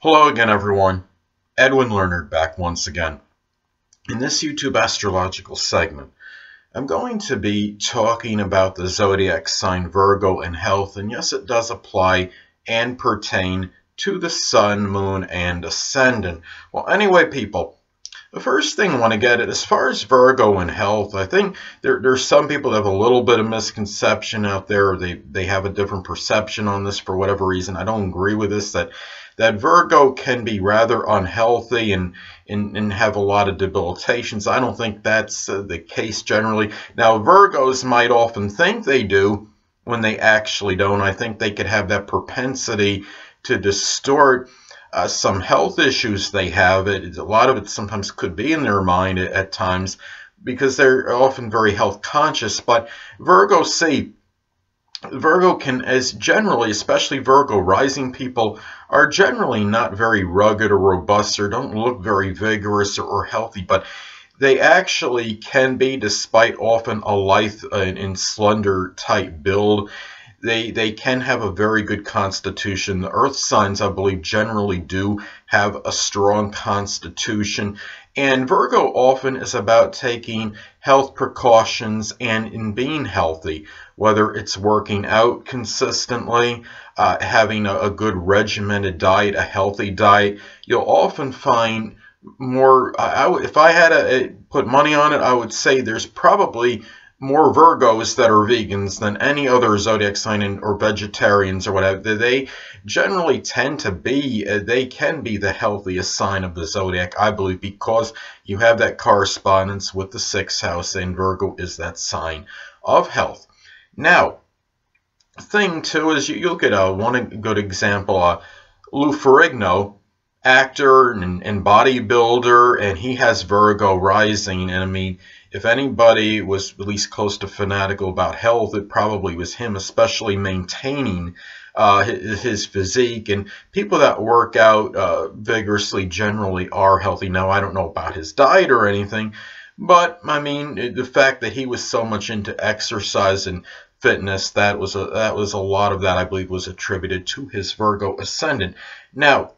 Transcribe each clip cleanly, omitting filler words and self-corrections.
Hello again, everyone. Edwin Learnard back once again. In this YouTube astrological segment, I'm going to be talking about the zodiac sign Virgo and health, and yes, it does apply and pertain to the sun, moon, and ascendant. Well, anyway, people, the first thing I want to get at, as far as Virgo and health, I think there's some people that have a little bit of misconception out there. They have a different perception on this for whatever reason. I don't agree with this, that Virgo can be rather unhealthy and have a lot of debilitations. I don't think that's the case generally. Now, Virgos might often think they do when they actually don't. I think they could have that propensity to distort some health issues they have. A lot of it sometimes could be in their mind at times because they're often very health conscious. But Virgo can, as generally, especially Virgo rising people, are generally not very rugged or robust or don't look very vigorous or healthy, but they actually can be, despite often a lithe and slender type build. They can have a very good constitution. The earth signs, I believe, generally do have a strong constitution. And Virgo often is about taking health precautions and in being healthy, whether it's working out consistently, having a good regimented diet, a healthy diet. You'll often find more, if I had to put money on it, I would say there's probably more Virgos that are vegans than any other zodiac sign or vegetarians or whatever. They generally tend to be, they can be the healthiest sign of the zodiac, I believe, because you have that correspondence with the 6th house, and Virgo is that sign of health. Now, thing too is you look at one good example, Lou Ferrigno, actor and bodybuilder, and he has Virgo rising, and I mean, if anybody was at least close to fanatical about health, it probably was him, especially maintaining his physique. And people that work out vigorously generally are healthy. Now, I don't know about his diet or anything, but I mean, the fact that he was so much into exercise and fitness, that was a lot of that, I believe, was attributed to his Virgo ascendant. Now,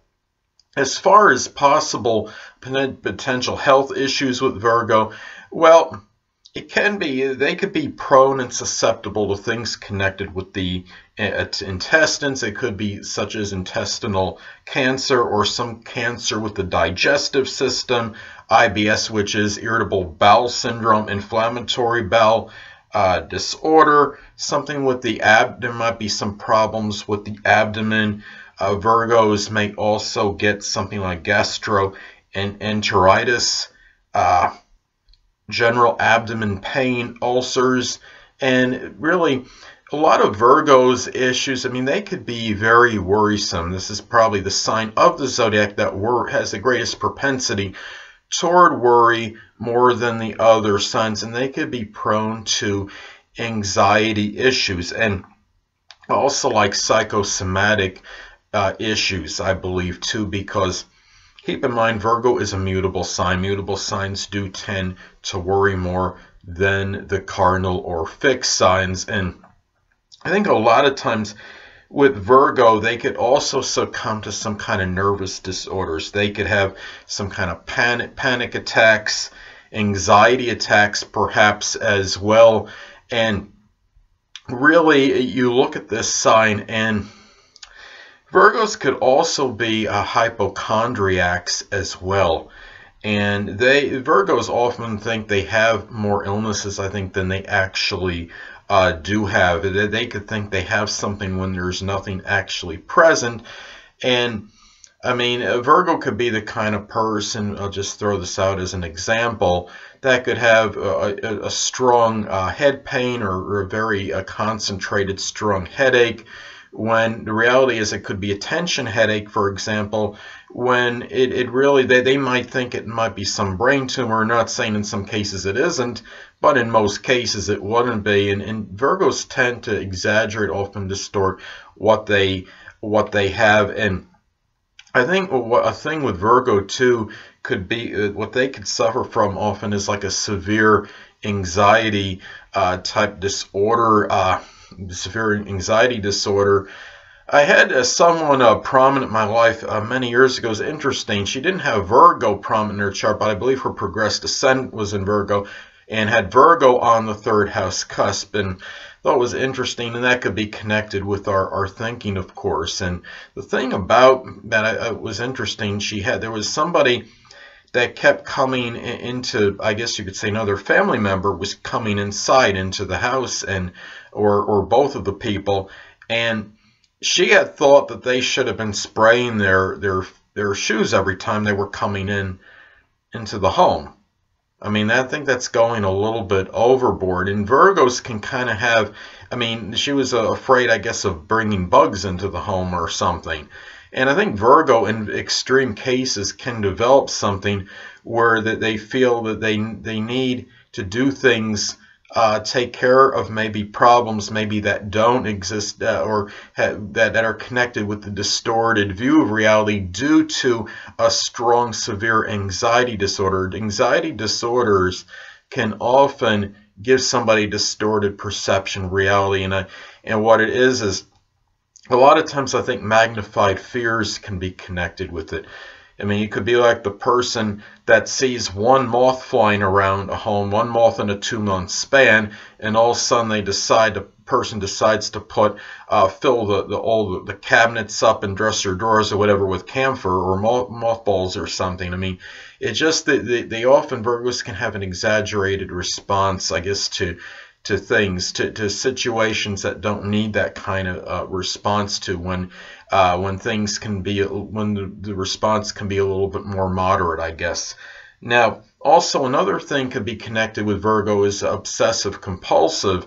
as far as possible potential health issues with Virgo, well, it can be, they could be prone and susceptible to things connected with the intestines. It could be such as intestinal cancer or some cancer with the digestive system, IBS, which is irritable bowel syndrome, inflammatory bowel disorder, something with the abdomen. There might be some problems with the abdomen. Virgos may also get something like gastroenteritis, general abdomen pain, ulcers, and really a lot of Virgo's issues, I mean, they could be very worrisome. This is probably the sign of the zodiac that has the greatest propensity toward worry more than the other signs, and they could be prone to anxiety issues and also like psychosomatic issues, I believe, too, because keep in mind, Virgo is a mutable sign. Mutable signs do tend to worry more than the cardinal or fixed signs. And I think a lot of times with Virgo, they could also succumb to some kind of nervous disorders. They could have some kind of panic attacks, anxiety attacks perhaps as well. And really, you look at this sign, and Virgos could also be hypochondriacs as well, and Virgos often think they have more illnesses, I think, than they actually do have. They could think they have something when there's nothing actually present. And I mean, Virgo could be the kind of person, I'll just throw this out as an example, that could have a strong head pain or a very concentrated, strong headache, when the reality is it could be a tension headache, for example, when it really, they might think it might be some brain tumor. I'm not saying in some cases it isn't, but in most cases it wouldn't be. And Virgos tend to exaggerate, often distort what they have. And I think a thing with Virgo too could be what they could suffer from often is like a severe anxiety type disorder, severe anxiety disorder I had someone prominent in my life many years ago. It was interesting. She didn't have Virgo prominent in her chart, but I believe her progressed ascendant was in Virgo and had Virgo on the third house cusp. And I thought it was interesting, and that could be connected with our thinking, of course. And the thing about that was interesting, there was somebody that kept coming into, I guess you could say another family member was coming inside into the house, and or both of the people, and she had thought that they should have been spraying their shoes every time they were coming into the home. I mean, I think that's going a little bit overboard. And Virgos can kind of have, I mean, she was afraid, I guess, of bringing bugs into the home or something. And I think Virgo, in extreme cases, can develop something where that they feel that they need to do things, take care of maybe problems maybe that don't exist, or that are connected with the distorted view of reality due to a strong, severe anxiety disorder. Anxiety disorders can often give somebody distorted perception of reality, and what it is a lot of times I think magnified fears can be connected with it. I mean, you could be like the person that sees one moth flying around a home, one moth in a 2-month span, and all of a sudden the person decides to fill all the cabinets up and dresser drawers or whatever with camphor or mothballs or something. I mean, it's just that they often, Virgos can have an exaggerated response, I guess, to things, to situations that don't need that kind of response to, when things can be, when the response can be a little bit more moderate, I guess. Now, also another thing could be connected with Virgo is obsessive compulsive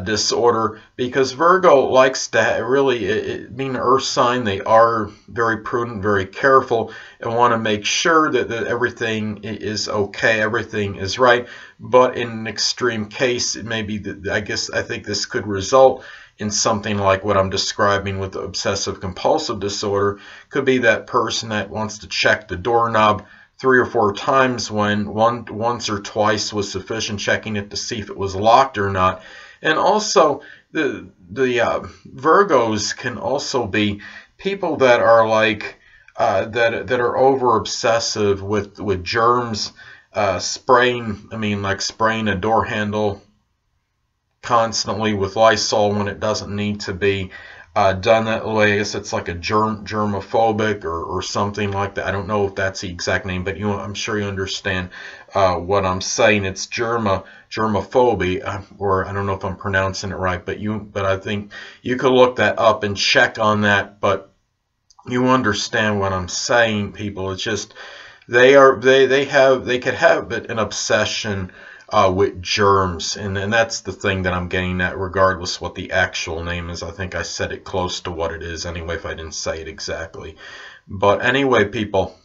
disorder, because Virgo likes to really, being an earth sign, they are very prudent, very careful, and want to make sure that everything is okay, everything is right. But in an extreme case, it may be that, I think this could result in something like what I'm describing with the obsessive compulsive disorder. Could be that person that wants to check the doorknob 3 or 4 times when once or twice was sufficient, checking it to see if it was locked or not. And also, the Virgos can also be people that are like that are over obsessive with germs, spraying. I mean, like spraying a door handle constantly with Lysol when it doesn't need to be done that way. I guess it's like a germophobic or something like that. I don't know if that's the exact name, but I'm sure you understand what I'm saying. It's germophobia, or I don't know if I'm pronouncing it right, but I think you could look that up and check on that. But you understand what I'm saying, people. It's just they could have an obsession with germs, and that's the thing that I'm getting at, regardless what the actual name is. I think I said it close to what it is anyway, if I didn't say it exactly. But anyway, people,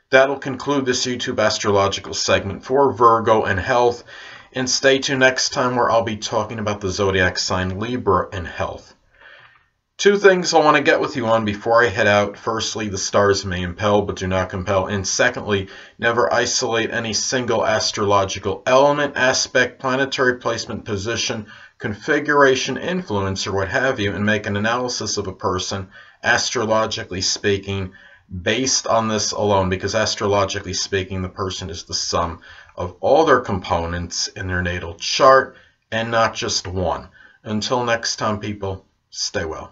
that'll conclude this YouTube astrological segment for Virgo and health, and stay tuned next time where I'll be talking about the zodiac sign Libra and health. 2 things I want to get with you on before I head out. Firstly, the stars may impel but do not compel. And secondly, never isolate any single astrological element, aspect, planetary placement, position, configuration, influence, or what have you, and make an analysis of a person, astrologically speaking, based on this alone. Because astrologically speaking, the person is the sum of all their components in their natal chart, and not just one. Until next time, people, stay well.